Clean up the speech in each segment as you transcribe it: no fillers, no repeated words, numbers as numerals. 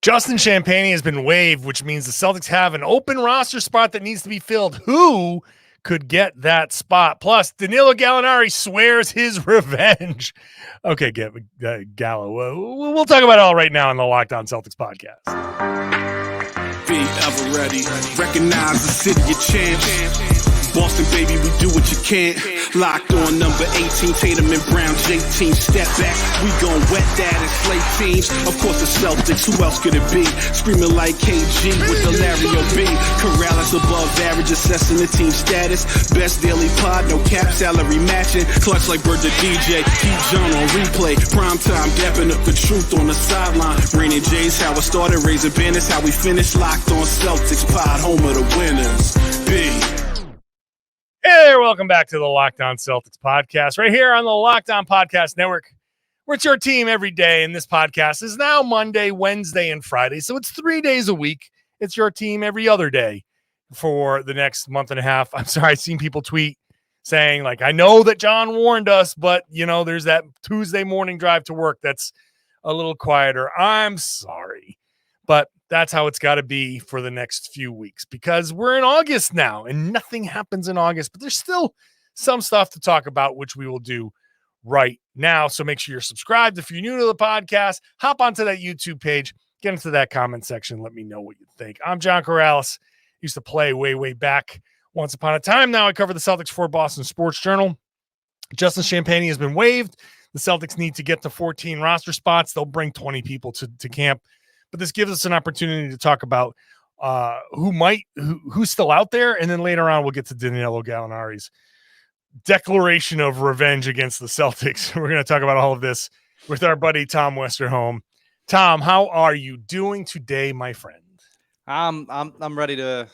Justin Champagnie has been waived, which means the Celtics have an open roster spot that needs to be filled. Who could get that spot? Plus, Danilo Gallinari swears his revenge. Okay, Gallo. We'll talk about it all right now on the Locked On Celtics podcast. Be ever ready. Recognize the city of champs. Boston, baby, we do what you can't. Locked on number 18, Tatum and Brown, J-team, step back. We gon' wet that and slay teams. Of course, the Celtics, who else could it be? Screaming like KG with the Larry O.B. Karalis above average, assessing the team status. Best daily pod, no cap, salary matching. Clutch like Bird the DJ, keep John on replay. Prime time, dapping up the truth on the sideline. Raining J's, how it started, raising banners, how we finished. Locked on Celtics pod, home of the winners. B. Hey there, welcome back to the Locked On Celtics podcast, right here on the Locked On Podcast Network, where it's your team every day, and this podcast is now Monday, Wednesday, and Friday, so it's 3 days a week. It's your team every other day for the next month and a half. I'm sorry, I've seen people tweet saying, like, I know that John warned us, but, you know, there's that Tuesday morning drive to work that's a little quieter. I'm sorry, but that's how it's got to be for the next few weeks because we're in August now and nothing happens in August, but there's still some stuff to talk about, which we will do right now. So make sure you're subscribed. If you're new to the podcast, hop onto that YouTube page, get into that comment section. Let me know what you think. I'm John Karalis. Used to play way back once upon a time. Now I cover the Celtics for Boston Sports Journal. Justin Champagnie has been waived. The Celtics need to get to 14 roster spots. They'll bring 20 people to camp. But this gives us an opportunity to talk about who's still out there. And then later on, we'll get to Danilo Gallinari's declaration of revenge against the Celtics. We're going to talk about all of this with our buddy, Tom Westerholm. Tom, how are you doing today, my friend? I'm ready to,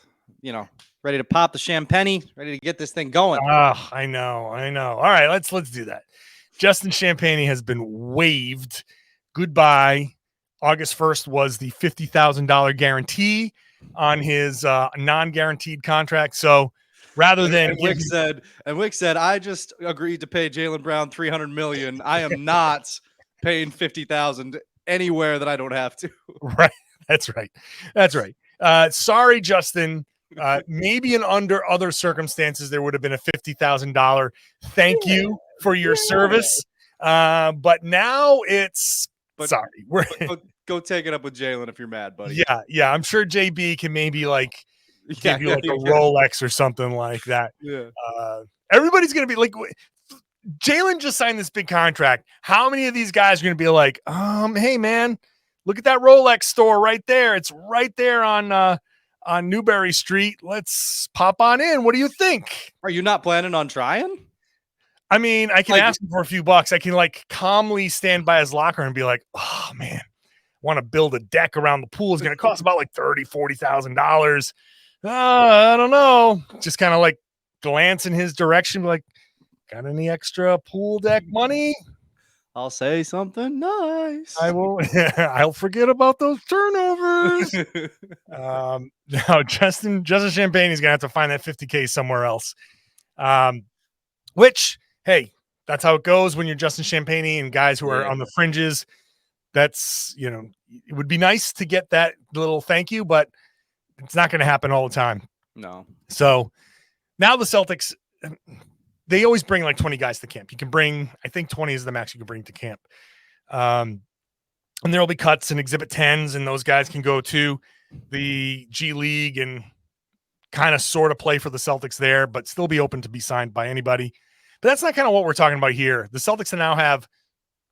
ready to pop the champagne, ready to get this thing going. Oh, I know. All right, let's do that. Justin Champagnie has been waived. Goodbye. August 1st was the $50,000 guarantee on his non-guaranteed contract. So rather than Wick said, I just agreed to pay Jaylen Brown $300 million. I am not paying $50,000 anywhere that I don't have to. Right. That's right. Sorry, Justin. Maybe in under other circumstances, there would have been a $50,000 thank you for your service. But now it's sorry. Go take it up with Jaylen if you're mad, buddy. Yeah. I'm sure JB can maybe give you a Rolex or something like that. Yeah. Everybody's gonna be like, Jaylen just signed this big contract. How many of these guys are gonna be like, hey man, look at that Rolex store right there. It's right there on Newberry Street. Let's pop on in. What do you think? Are you not planning on trying? I mean, I can ask him for a few bucks. I can calmly stand by his locker and be like, oh man, want to build a deck around the pool. It's going to cost about $30,000-$40,000. I don't know. Just kind of glance in his direction. Like, got any extra pool deck money? I'll say something nice. I will. I'll forget about those turnovers. Now Justin Champagnie is going to have to find that $50K somewhere else. Which, hey, that's how it goes when you're Justin Champagnie and guys who are on the fringes. That's, it would be nice to get that little thank you, but it's not going to happen all the time. No. So now the Celtics, they always bring 20 guys to camp. You can bring, I think 20 is the max you can bring to camp. And there'll be cuts and exhibit 10s, and those guys can go to the G League and kind of sort of play for the Celtics there, but still be open to be signed by anybody. But that's not kind of what we're talking about here. The Celtics now have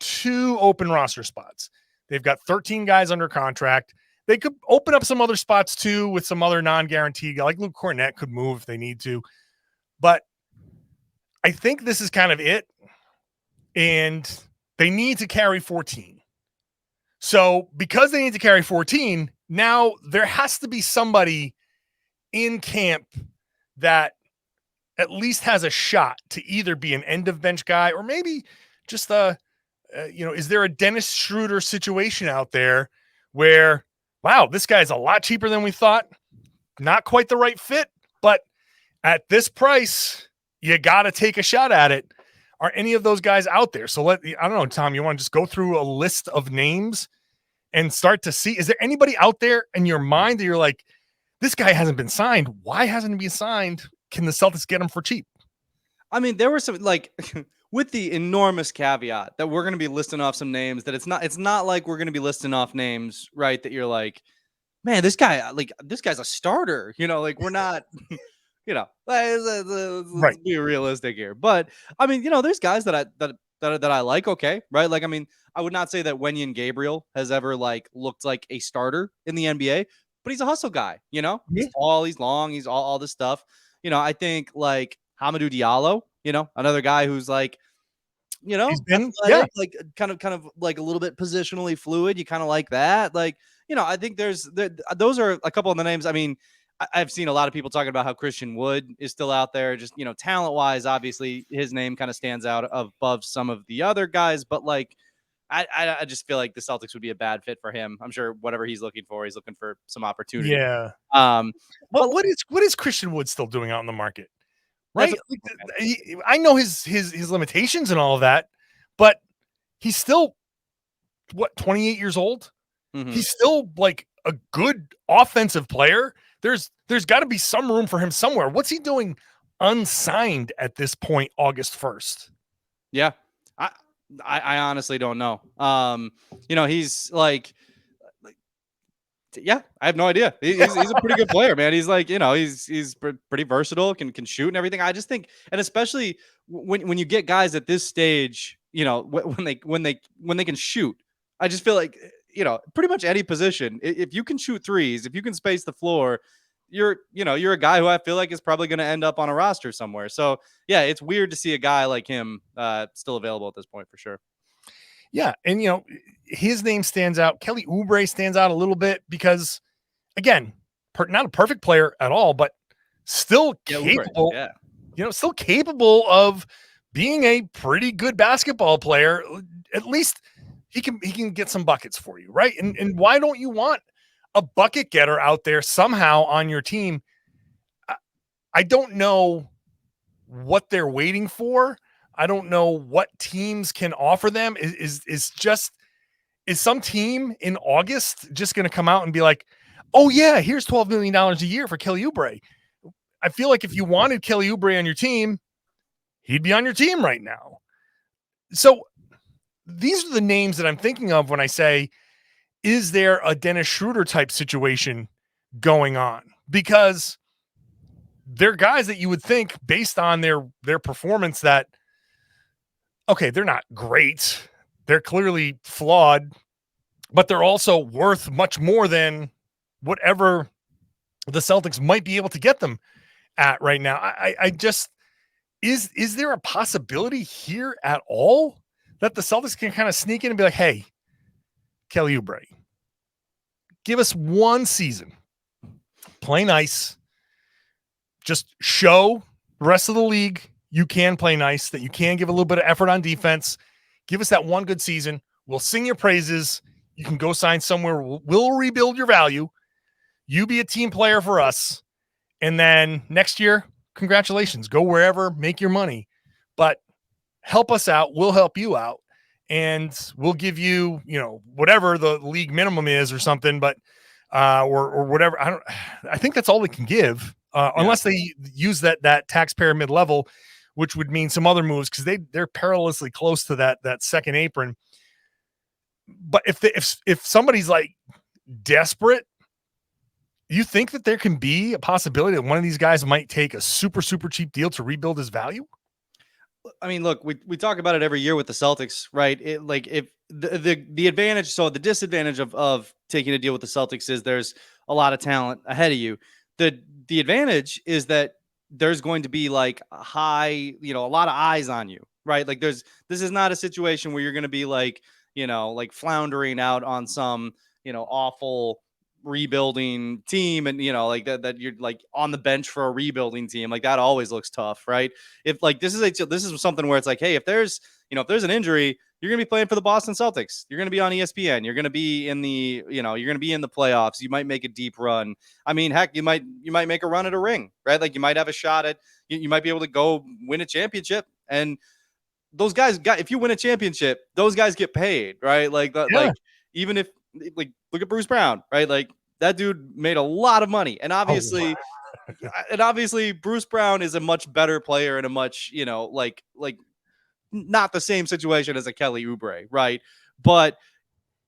2 open roster spots. They've got 13 guys under contract. They could open up some other spots too with some other non-guaranteed, like Luke Cornett could move if they need to. But I think this is kind of it. And they need to carry 14. So because they need to carry 14, now there has to be somebody in camp that at least has a shot to either be an end of bench guy or maybe just is there a Dennis Schroeder situation out there where, wow, this guy's a lot cheaper than we thought. Not quite the right fit, but at this price, you got to take a shot at it. Are any of those guys out there? So I don't know, Tom, you want to just go through a list of names and start to see, is there anybody out there in your mind that you're like, this guy hasn't been signed? Why hasn't he been signed? Can the Celtics get him for cheap? I mean, there were some like with the enormous caveat that we're going to be listing off some names that it's not like we're going to be listing off names, right? That you're like, man, this guy's a starter, like we're not, let's be realistic here. But I mean, there's guys that I like. Okay. Right. Like, I mean, I would not say that Wenyen Gabriel has ever like looked like a starter in the NBA, but he's a hustle guy, he's tall, he's long, he's all this stuff. I think like Hamidou Diallo, another guy who's like, he's been, athletic, like kind of like a little bit positionally fluid. You kind of like that. Like, I think those are a couple of the names. I mean, I've seen a lot of people talking about how Christian Wood is still out there. Just, talent wise, obviously his name kind of stands out above some of the other guys. But like, I just feel like the Celtics would be a bad fit for him. I'm sure whatever he's looking for some opportunity. Yeah. But what is Christian Wood still doing out in the market? Right. I know his limitations and all of that, but he's still 28 years old. Mm-hmm. He's still like a good offensive player. There's got to be some room for him somewhere. What's he doing unsigned at this point, August 1st? Yeah. I honestly don't know. He's like, yeah, I have no idea. He's a pretty good player, man. He's like, he's pretty versatile, can shoot and everything. I just think, and especially when you get guys at this stage, when they can shoot, I just feel like, pretty much any position, if you can shoot threes, if you can space the floor, you're a guy who I feel like is probably going to end up on a roster somewhere. So yeah, it's weird to see a guy like him still available at this point for sure. Yeah. And, his name stands out. Kelly Oubre stands out a little bit because, again, not a perfect player at all, but still capable, still capable of being a pretty good basketball player. At least he can get some buckets for you, right? And why don't you want a bucket getter out there somehow on your team? I don't know what they're waiting for. I don't know what teams can offer them. Is some team in August just going to come out and be like, oh yeah, here's $12 million a year for Kelly Oubre? I feel like if you wanted Kelly Oubre on your team, he'd be on your team right now. So these are the names that I'm thinking of when I say, is there a Dennis Schroeder type situation going on? Because they're guys that you would think based on their performance that, okay, they're not great. They're clearly flawed, but they're also worth much more than whatever the Celtics might be able to get them at right now. I just, is there a possibility here at all that the Celtics can kind of sneak in and be like, hey, Kelly Oubre, give us one season, play nice, just show the rest of the league you can play nice, that you can give a little bit of effort on defense. Give us that one good season. We'll sing your praises. You can go sign somewhere. We'll rebuild your value. You be a team player for us. And then next year, congratulations. Go wherever, make your money. But help us out. We'll help you out. And we'll give you, whatever the league minimum is or something, but or whatever. I think that's all they can give. Unless they use that taxpayer mid-level, which would mean some other moves because they're perilously close to that second apron. But if somebody's like desperate, you think that there can be a possibility that one of these guys might take a super, super cheap deal to rebuild his value? I mean, look, we talk about it every year with the Celtics, right? If the advantage, so the disadvantage of taking a deal with the Celtics is there's a lot of talent ahead of you. The advantage is that there's going to be like a high, a lot of eyes on you, right? Like this is not a situation where you're going to be like, like floundering out on some, awful rebuilding team and, like that you're like on the bench for a rebuilding team. Like that always looks tough, right? If like this is something where it's like, hey, if there's an injury, you're going to be playing for the Boston Celtics. You're going to be on ESPN. You're going to be in the, you're going to be in the playoffs. You might make a deep run. I mean, heck, you might make a run at a ring, right? Like you might have a shot at, you might be able to go win a championship. And those guys if you win a championship, those guys get paid, right? Like, like even if like look at Bruce Brown, right? Like that dude made a lot of money, and obviously, Bruce Brown is a much better player and a much, like not the same situation as a Kelly Oubre, right? But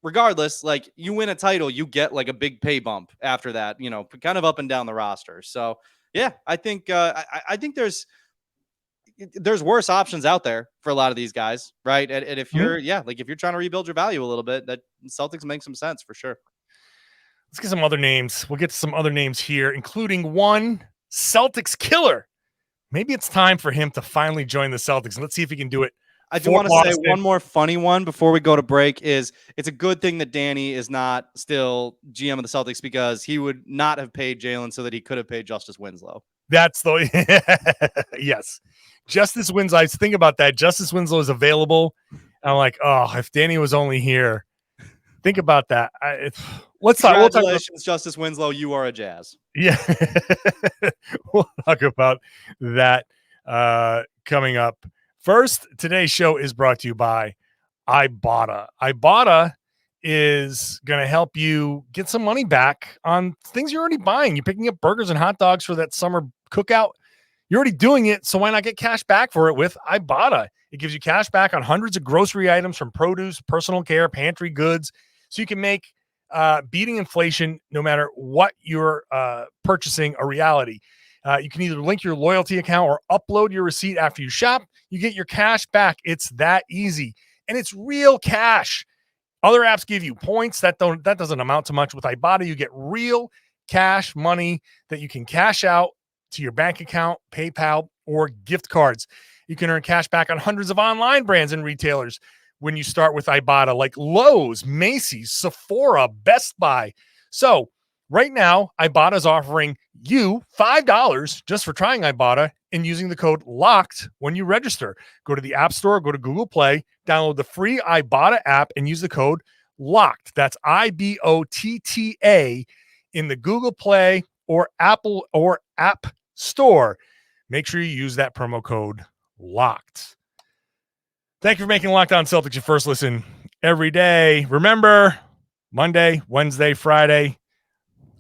regardless, like you win a title, you get like a big pay bump after that, kind of up and down the roster. So yeah, I think I think there's worse options out there for a lot of these guys, right? And if you're if you're trying to rebuild your value a little bit, that Celtics make some sense for sure. Let's get some other names. We'll get to some other names here, including one Celtics killer. Maybe it's time for him to finally join the Celtics. Let's see if he can do it. I do want to say one more funny one before we go to break is it's a good thing that Danny is not still GM of the Celtics because he would not have paid Jaylen so that he could have paid Justice Winslow. That's the yes. Justice Winslow. I think about that. Justice Winslow is available. I'm like, oh, if Danny was only here. Think about that. Let's talk. Congratulations, Justice Winslow. You are a Jazz. Yeah. We'll talk about that coming up. First, today's show is brought to you by Ibotta. Ibotta is going to help you get some money back on things you're already buying. You're picking up burgers and hot dogs for that summer cookout. You're already doing it, so why not get cash back for it with Ibotta? It gives you cash back on hundreds of grocery items from produce, personal care, pantry goods, so you can make beating inflation no matter what you're purchasing a reality. You can either link your loyalty account or upload your receipt after you shop. You get your cash back. It's that easy. And it's real cash. Other apps give you points. That doesn't amount to much. With Ibotta, you get real cash money that you can cash out to your bank account, PayPal, or gift cards. You can earn cash back on hundreds of online brands and retailers when you start with Ibotta, like Lowe's, Macy's, Sephora, Best Buy. So right now, Ibotta is offering you $5 just for trying Ibotta and using the code LOCKED when you register. Go to the App Store, go to Google Play, download the free Ibotta app, and use the code LOCKED. That's IBOTTA in the Google Play or Apple or App Store. Make sure you use that promo code LOCKED. Thank you for making Locked On Celtics your first listen every day. Remember, Monday, Wednesday, Friday,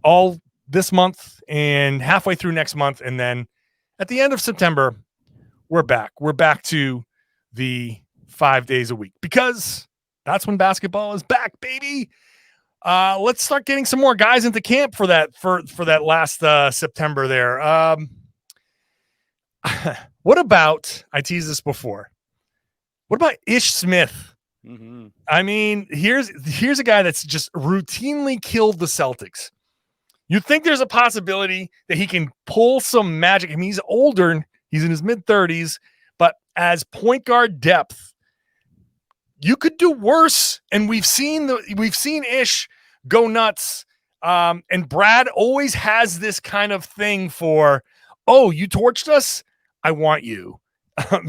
all this month and halfway through next month. And then at the end of September, we're back. We're back to the 5 days a week because that's when basketball is back, baby. Let's start getting some more guys into camp for that last September there. What about, I teased this before, what about Ish Smith? Mm-hmm. I mean, here's a guy that's just routinely killed the Celtics. You think there's a possibility that he can pull some magic. I mean, he's older. He's in his mid-30s. But as point guard depth, you could do worse. And we've seen Ish go nuts. And Brad always has this kind of thing for, oh, you torched us? I want you.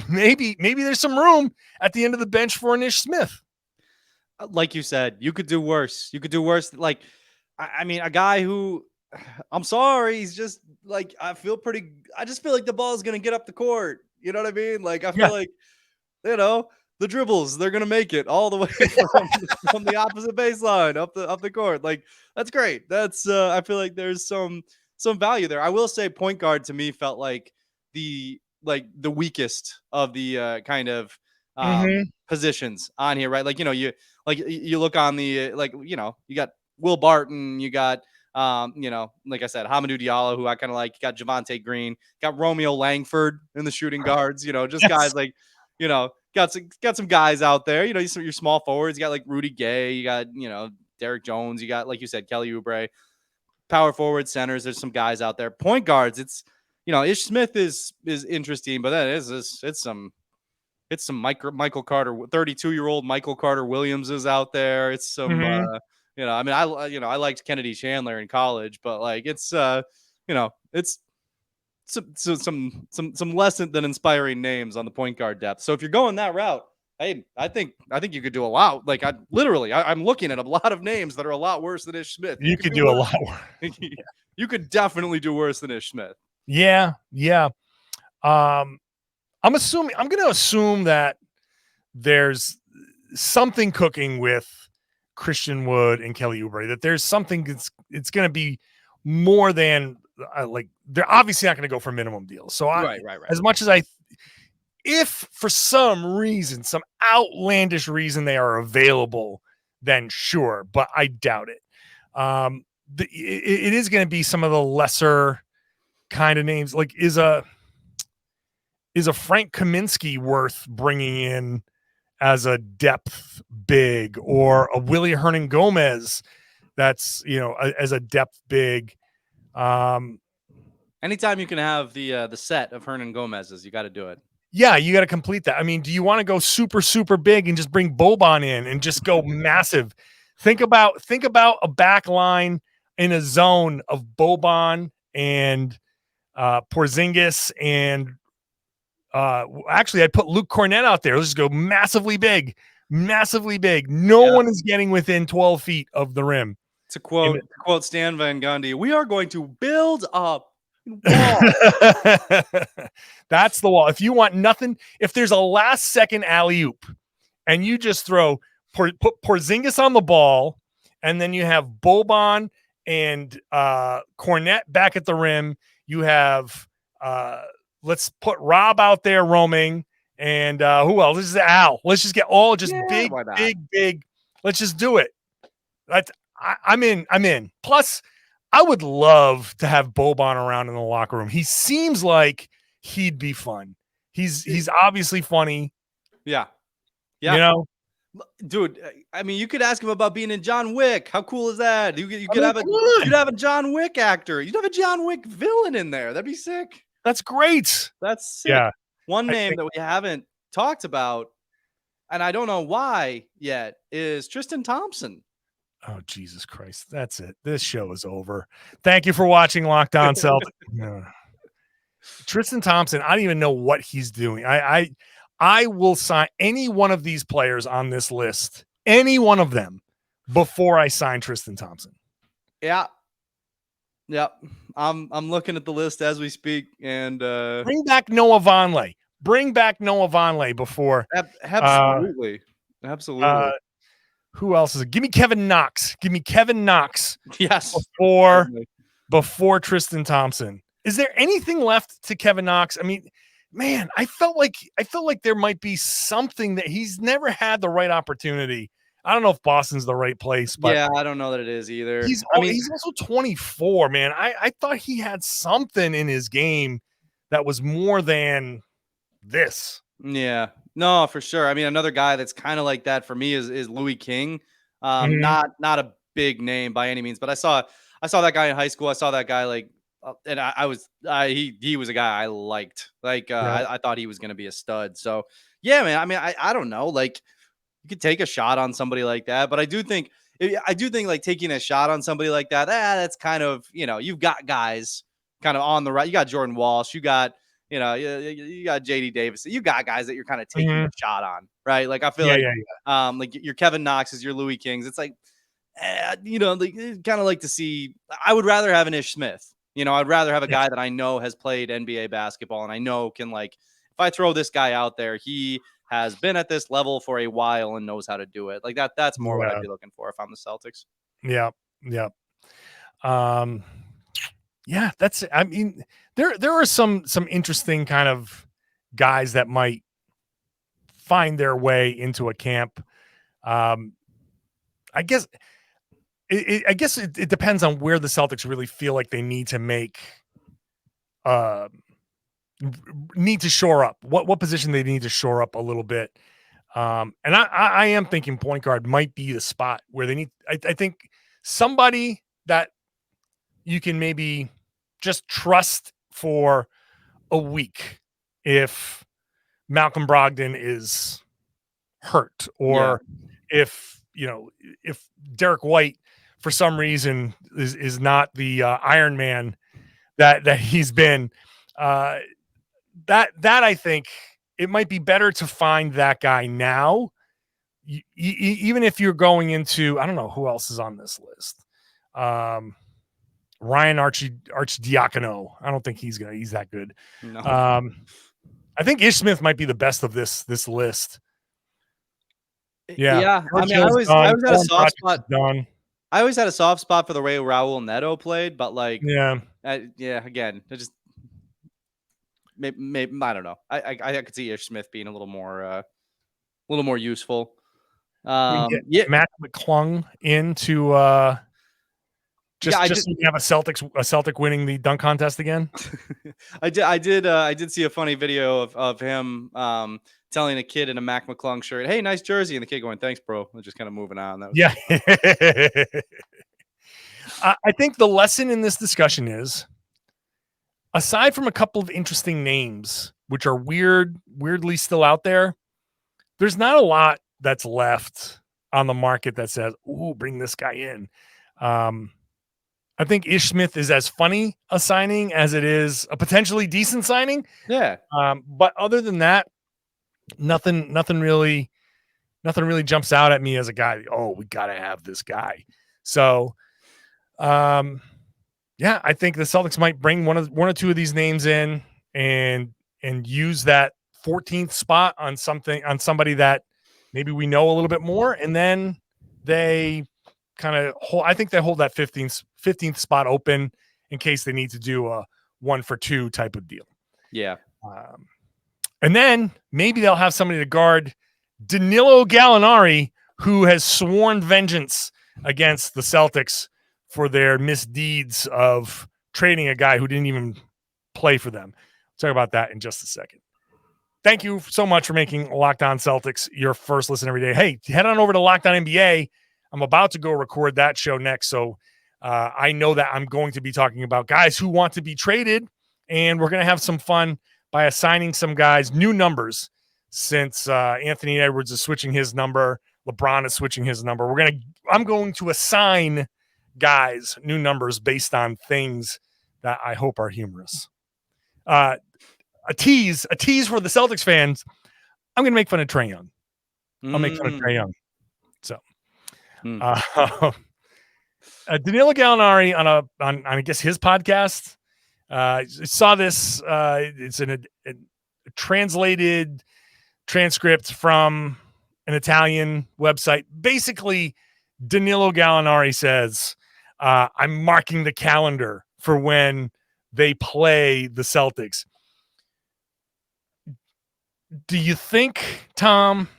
Maybe there's some room at the end of the bench for an Ish Smith. Like you said, you could do worse. You could do worse. Like, I mean, a guy who, I'm sorry, he's just like, I just feel like the ball is going to get up the court. You know what I mean? Like, I feel like, the dribbles, they're going to make it all the way from the opposite baseline up the court. Like, that's great. That's, I feel like there's some value there. I will say point guard to me felt like the weakest of the kind of positions on here, right? Like, you look on the, you got Will Barton, you got, like I said, Hamidou Diallo, who I kind of like, you got Javonte Green, got Romeo Langford in the shooting guards, just guys like, got some guys out there, your small forwards, you got like Rudy Gay, you got, Derek Jones, you got, like you said, Kelly Oubre, power forward centers. There's some guys out there. Point guards, it's, Ish Smith is interesting, but that it's some Michael Carter, 32-year-old Michael Carter Williams is out there. It's some, I mean, I liked Kennedy Chandler in college, but like, it's, it's some less than inspiring names on the point guard depth. So if you're going that route, hey, I think you could do a lot. Like I'm looking at a lot of names that are a lot worse than Ish Smith. You could do a lot worse. You could definitely do worse than Ish Smith. Yeah. I'm going to assume that there's something cooking with Christian Wood and Kelly Oubre, that there's something it's going to be more than like they're obviously not going to go for minimum deals. So Right. as much as if for some reason, some outlandish reason they are available, then sure, but I doubt it. It is going to be some of the lesser kind of names. Like is a Frank Kaminsky worth bringing in as a depth big, or a Willie Hernan Gomez that's, as a depth big? Anytime you can have the set of Hernan Gomez's, you got to do it. Yeah, you got to complete that. I mean, do you want to go super, super big and just bring Boban in and just go massive? Think about a back line in a zone of Boban and Porzingis and actually I'd put Luke Cornett out there. Let's just go massively big. No one is getting within 12 feet of the rim. To quote Stan Van Gundy, we are going to build up. That's the wall. If you want nothing, if there's a last second alley-oop and you just put Porzingis on the ball, and then you have Boban and Cornett back at the rim, you have let's put Rob out there roaming, and who else? This is Al. Let's just get all big. Let's just do it. I'm in. Plus, I would love to have Boban around in the locker room. He seems like he'd be fun. He's obviously funny. Yeah. Dude, I mean, you could ask him about being in John Wick. How cool is that? You'd have a John Wick actor. You'd have a John Wick villain in there. That'd be sick. That's great. That's sick. Yeah. One name that we haven't talked about, and I don't know why yet, is Tristan Thompson. Oh, Jesus Christ. That's it. This show is over. Thank you for watching Locked On Celtics. Tristan Thompson, I don't even know what he's doing. I will sign any one of these players on this list, any one of them, before I sign Tristan Thompson. Yeah. I'm looking at the list as we speak, and bring back Noah Vonleh. Before. Absolutely. Who else is it? Give me Kevin Knox. Yes. Before Tristan Thompson. Is there anything left to Kevin Knox? I mean, man, I felt like there might be something that he's never had the right opportunity. I don't know if Boston's the right place, but yeah, I don't know that it is either. He's also 24, man. I thought he had something in his game that was more than this. Yeah, no, for sure. I mean, another guy that's kind of like that for me is Louis King. Not a big name by any means, but I saw that guy in high school. I saw that guy and he was a guy I liked. I thought he was going to be a stud. So yeah, man. I mean, I don't know. Like, you could take a shot on somebody like that, but I do think like taking a shot on somebody like that, that's kind of, you've got guys kind of on the right. You got Jordan Walsh, you got, you got JD Davis. You got guys that you're kind of taking a shot on, right? Like, I feel like your Kevin Knox's, your Louis Kings. It's like, kind of like to see. I would rather have an Ish Smith. I'd rather have a guy that I know has played NBA basketball and I know can, like, if I throw this guy out there, he has been at this level for a while and knows how to do it. Like that. That's more what I'd be looking for if I'm the Celtics. Yeah. That's. I mean, there are some interesting kind of guys that might find their way into a camp. I guess it depends on where the Celtics really feel like they need to need to shore up. What position they need to shore up a little bit. And I am thinking point guard might be the spot where they need. I think somebody that you can maybe just trust for a week if Malcolm Brogdon is hurt, or if Derek White for some reason is not the Iron Man that he's been. That I think it might be better to find that guy now, even if you're going into, I don't know who else is on this list. Ryan Arcidiacono. I don't think he's that good. No. I think Ish Smith might be the best of this list. Yeah. Yeah. I George mean, I Hill's always, done. I always had a Colin soft Project spot. is done. I always had a soft spot for the way Raul Neto played, but like, Yeah. again, it just maybe I don't know. I could see Ish Smith being a little more useful. We can get Yeah, Matt McClung into just I so did. we can have a Celtic winning the dunk contest again. I did see a funny video of him telling a kid in a Mac McClung shirt, "Hey, nice jersey," and the kid going, "Thanks, bro," and just kind of moving on. That was Yeah. I think the lesson in this discussion is, aside from a couple of interesting names, which are weirdly still out there, there's not a lot that's left on the market that says, "Ooh, bring this guy in." I think Ish Smith is as funny a signing as it is a potentially decent signing. yeah. But other than that, nothing really jumps out at me as a guy. Oh, we got to have this guy. So, yeah, I think the Celtics might bring one or two of these names in and use that 14th spot on somebody that maybe we know a little bit more, and then they kind of hold. I think they hold that 15th spot open in case they need to do a 1-for-2 type of deal. Yeah. And then maybe they'll have somebody to guard Danilo Gallinari, who has sworn vengeance against the Celtics for their misdeeds of trading a guy who didn't even play for them. We'll talk about that in just a second. Thank you so much for making Locked On Celtics your first listen every day. Hey, head on over to Locked On NBA. I'm about to go record that show next, so I know that I'm going to be talking about guys who want to be traded, and we're going to have some fun by assigning some guys new numbers since Anthony Edwards is switching his number, LeBron is switching his number. I'm going to assign guys new numbers based on things that I hope are humorous. A tease for the Celtics fans. I'm going to make fun of Trae Young. I'll make fun of Trae Young. So, Danilo Gallinari on I guess his podcast. Saw this. It's a translated transcript from an Italian website. Basically, Danilo Gallinari says, "I'm marking the calendar for when they play the Celtics." Do you think, Tom,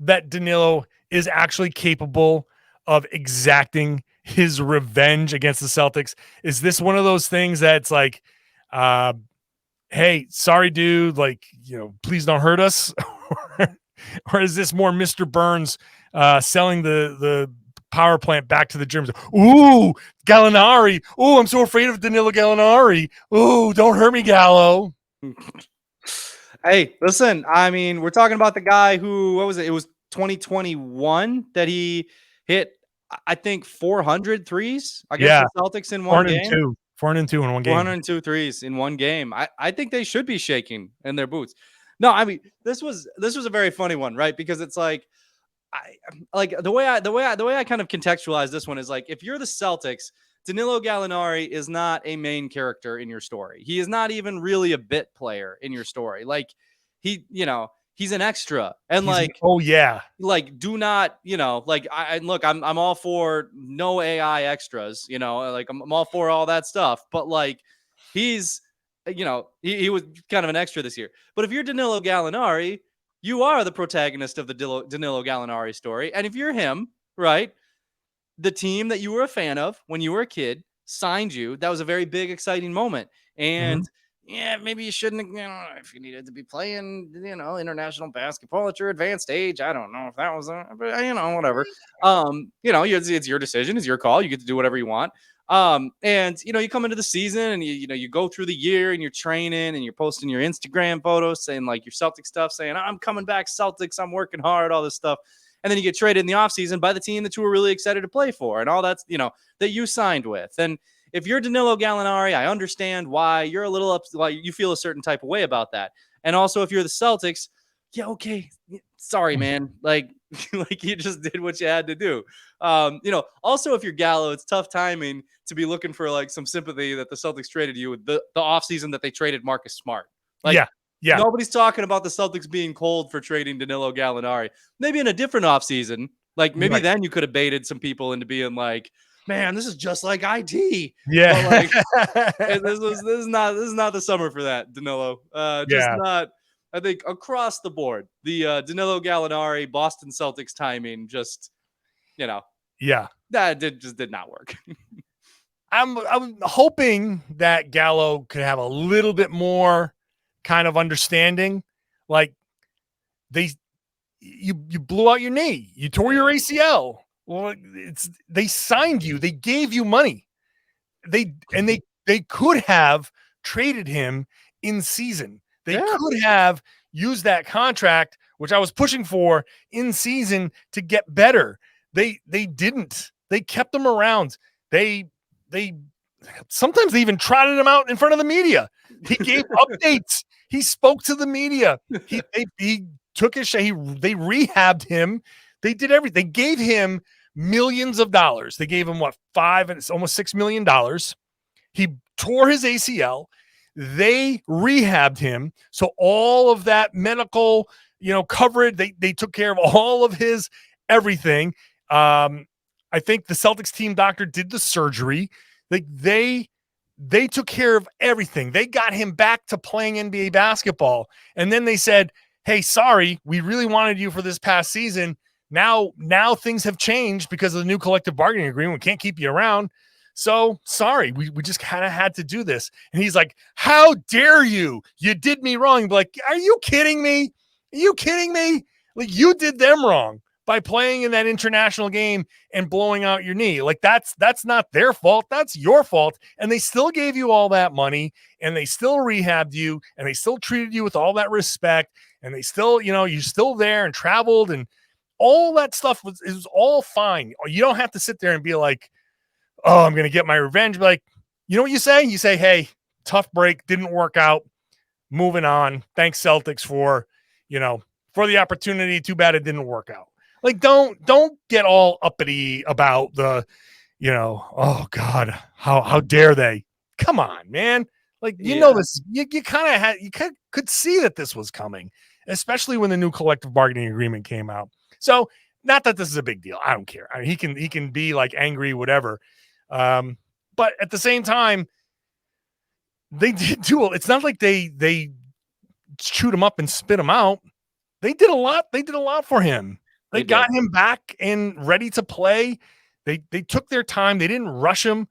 that Danilo is actually capable of exacting his revenge against the Celtics? Is this one of those things that's like, hey, sorry, dude, like, please don't hurt us? Or is this more Mr. Burns selling the power plant back to the Germans? Ooh, Gallinari. Ooh, I'm so afraid of Danilo Gallinari. Ooh, don't hurt me, Gallo. Hey, listen, I mean, we're talking about the guy who, what was it? It was 2021 that he hit, I think, 400 threes against the Celtics in one game. 402 in one game. 402 threes in one game. I think they should be shaking in their boots. No, I mean, this was a very funny one, right? Because it's like, the way I kind of contextualize this one is like, if you're the Celtics, Danilo Gallinari is not a main character in your story. He is not even really a bit player in your story. Like, he's an extra. And do not, I'm all for no AI extras, like I'm all for all that stuff. But like, he's, he was kind of an extra this year. But if you're Danilo Gallinari, you are the protagonist of the Danilo Gallinari story. And if you're him, right, the team that you were a fan of when you were a kid signed you. That was a very big, exciting moment. And yeah, maybe you shouldn't, if you needed to be playing, international basketball at your advanced age. I don't know if that was, but whatever. It's your decision, it's your call. You get to do whatever you want. And you come into the season and you go through the year and you're training and you're posting your Instagram photos saying like your Celtic stuff, saying I'm coming back Celtics, I'm working hard, all this stuff. And then you get traded in the offseason by the team that you were really excited to play for and all that's, that you signed with. And if you're Danilo Gallinari, I understand why you're a little upset, why you feel a certain type of way about that. And also if you're the Celtics, yeah, okay, sorry, man. Like you just did what you had to do. Also if you're Gallo, it's tough timing to be looking for like some sympathy that the Celtics traded you with the offseason that they traded Marcus Smart. Like, Yeah. Nobody's talking about the Celtics being cold for trading Danilo Gallinari. Maybe in a different offseason. Like maybe then you could have baited some people into being like, man, this is just like IT. Yeah. But like this is not the summer for that, Danilo. Just Yeah. not. I think across the board, the Danilo Gallinari Boston Celtics timing just, Yeah. that did not work. I'm hoping that Gallo could have a little bit more kind of understanding. Like you blew out your knee, you tore your ACL. Well, they signed you, they gave you money. They could have traded him in season. They could have used that contract, which I was pushing for, in season to get better. They didn't. They kept him around. They sometimes they even trotted him out in front of the media. He gave updates. He spoke to the media. He took his shot. They rehabbed him. They did everything. They gave him millions of dollars. They gave him $5 and it's almost $6 million. He tore his ACL. They rehabbed him. So all of that medical, coverage, they took care of all of his everything. I think the Celtics team doctor did the surgery. Like they took care of everything. They got him back to playing NBA basketball. And then they said, hey, sorry, we really wanted you for this past season. Now things have changed because of the new collective bargaining agreement. We can't keep you around. So sorry, we just kind of had to do this. And he's like, how dare you? You did me wrong. Like, are you kidding me? Are you kidding me? Like, you did them wrong by playing in that international game and blowing out your knee. Like, that's not their fault. That's your fault. And they still gave you all that money, and they still rehabbed you, and they still treated you with all that respect. And they still, you're still there and traveled, and all that stuff was all fine. You don't have to sit there and be like, oh, I'm going to get my revenge. But like, you know what you say? You say, hey, tough break, didn't work out. Moving on. Thanks, Celtics, for the opportunity. Too bad it didn't work out. Like, don't get all uppity about the, oh God, how dare they? Come on, man. Like, this, you could see that this was coming, especially when the new collective bargaining agreement came out. So not that this is a big deal. I don't care. I mean, he can be like angry, whatever. But at the same time, they did do it. It's not like they chewed him up and spit him out. They did a lot. They did a lot for him. They got him back and ready to play. They took their time. They didn't rush him.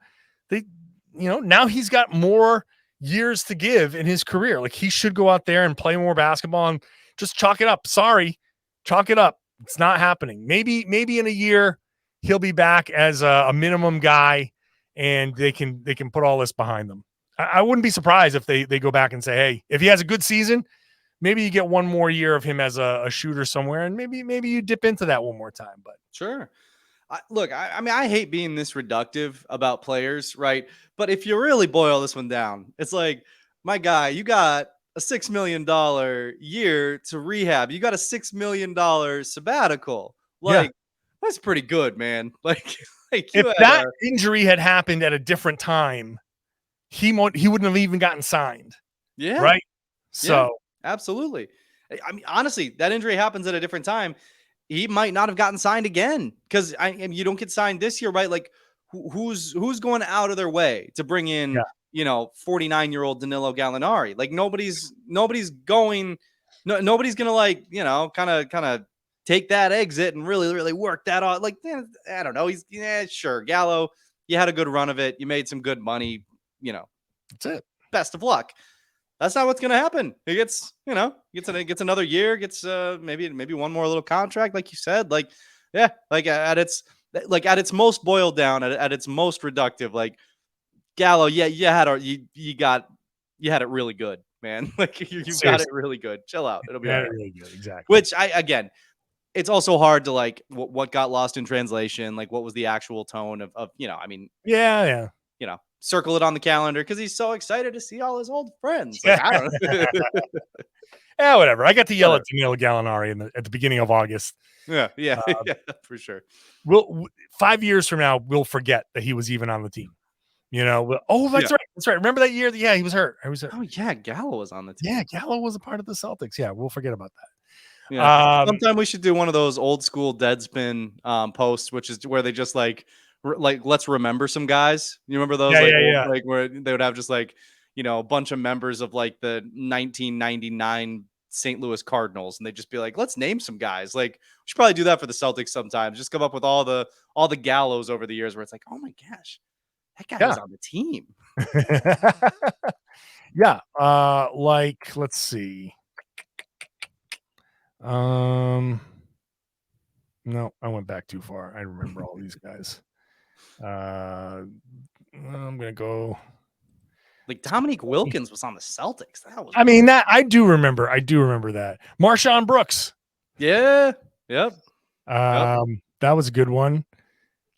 Now he's got more years to give in his career. Like, he should go out there and play more basketball and just chalk it up. Sorry, chalk it up. It's not happening. Maybe in a year he'll be back as a minimum guy, and they can put all this behind them. I wouldn't be surprised if they go back and say, hey, if he has a good season, maybe you get one more year of him as a shooter somewhere, and maybe you dip into that one more time. But sure. I mean, I hate being this reductive about players, right? But if you really boil this one down, it's like, my guy, you got a $6 million year to rehab. You got a $6 million sabbatical. Like, that's pretty good, man. Like if that injury had happened at a different time, he wouldn't have even gotten signed. Yeah. Right. So absolutely. I mean, honestly, that injury happens at a different time. He might not have gotten signed again, because you don't get signed this year, right? Like, who's going out of their way to bring in, 49-year-old Danilo Gallinari? Like, nobody's going to like, kind of take that exit and really, really work that out. Like, I don't know. He's sure. Gallo, you had a good run of it. You made some good money. That's it. Best of luck. That's not what's going to happen. He gets another year, gets maybe one more little contract, like you said. Like, yeah, like at its most boiled down, at its most reductive, like, Gallo, you had it really good, man. Like, you got it really good. Chill out. It'll be all right. Really good, exactly. Which it's also hard to like what got lost in translation. Like, what was the actual tone of yeah. Circle it on the calendar because he's so excited to see all his old friends. Like, I don't know. Yeah, whatever. I got to yell at Danilo Gallinari at the beginning of August. Yeah, for sure. 5 years from now, we'll forget that he was even on the team. That's right. That's right. Remember that year? Yeah, he was hurt. Oh yeah, Gallo was on the team. Yeah, Gallo was a part of the Celtics. Yeah, we'll forget about that. Yeah. Sometime we should do one of those old school Deadspin posts, which is where they just like let's remember some guys. You remember those? Yeah. Like where they would have just like, a bunch of members of like the 1999 St. Louis Cardinals, and they'd just be like, let's name some guys. Like, we should probably do that for the Celtics sometimes. Just come up with all the Gallows over the years where it's like, oh my gosh, that guy was on the team. Yeah. Like, let's see. No, I went back too far. I remember all these guys. I'm gonna go. Like Dominique Wilkins was on the Celtics. That I do remember. That. Marshawn Brooks. Yeah. Yep. That was a good one.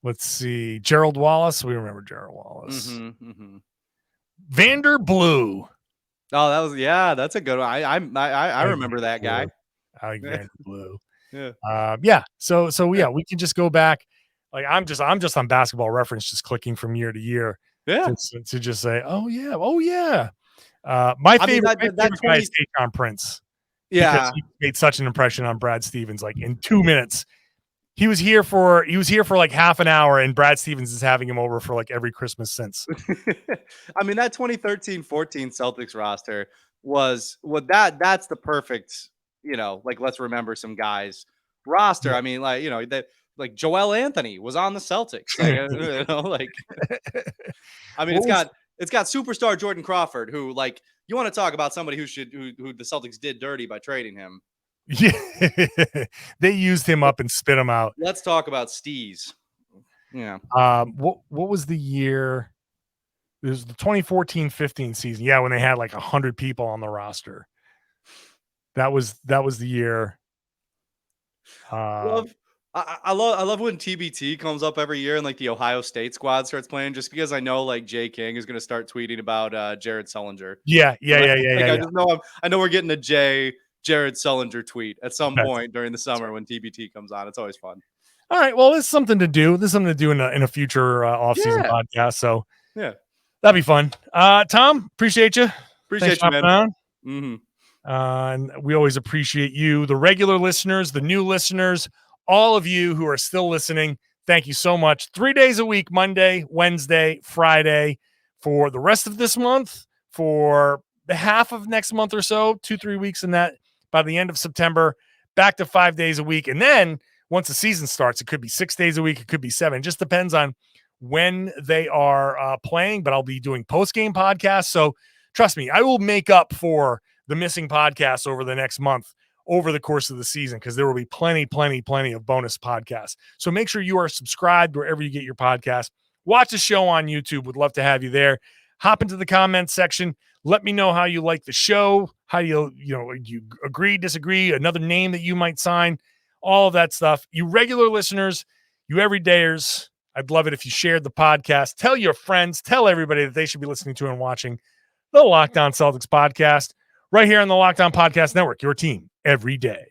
Let's see. Gerald Wallace. We remember Gerald Wallace. Vander Blue. Oh, that's a good one. I remember that guy. Alexander Blue. Yeah. So yeah, we can just go back. Like I'm just on Basketball Reference, just clicking from year to year. Yeah. To just say, oh yeah. My favorite guy is Tatum Prince. Yeah. Because he made such an impression on Brad Stevens. Like in 2 minutes, he was here for like half an hour, and Brad Stevens is having him over for like every Christmas since. That 2013-14 Celtics roster was that's the perfect, like let's remember some guys roster. Yeah. Like Joel Anthony was on the Celtics. It's got superstar Jordan Crawford, who, like, you want to talk about somebody who the Celtics did dirty by trading him. Yeah, they used him up and spit him out. Let's talk about Steez. Yeah. What was the year? It was the 2014-15 season. Yeah, when they had like 100 people on the roster. That was the year. I love when TBT comes up every year and like the Ohio State squad starts playing, just because I know like Jay King is going to start tweeting about Jared Sullinger. Yeah. I know we're getting a Jared Sullinger tweet at some point during the summer when TBT comes on. It's always fun. All right. Well, there's something to do. There's something to do in a future offseason podcast. So yeah, that'd be fun. Tom, appreciate you. Appreciate you, man. And we always appreciate you, the regular listeners, the new listeners, all of you who are still listening. Thank you so much. 3 days a week, Monday, Wednesday, Friday, for the rest of this month, for the half of next month or so, 2-3 weeks in that, by the end of September, back to 5 days a week. And then once the season starts, it could be 6 days a week. It could be 7. It just depends on when they are playing, but I'll be doing post-game podcasts. So trust me, I will make up for the missing podcasts over the next month, over the course of the season, because there will be plenty of bonus podcasts. So make sure you are subscribed wherever you get your podcast. Watch the show on YouTube. Would love to have you there. Hop into the comments section. Let me know how you like the show, how you agree, disagree, another name that you might sign, all of that stuff. You regular listeners, you everydayers, I'd love it if you shared the podcast. Tell your friends, tell everybody that they should be listening to and watching the Locked On Celtics podcast right here on the Locked On Podcast Network, your team every day.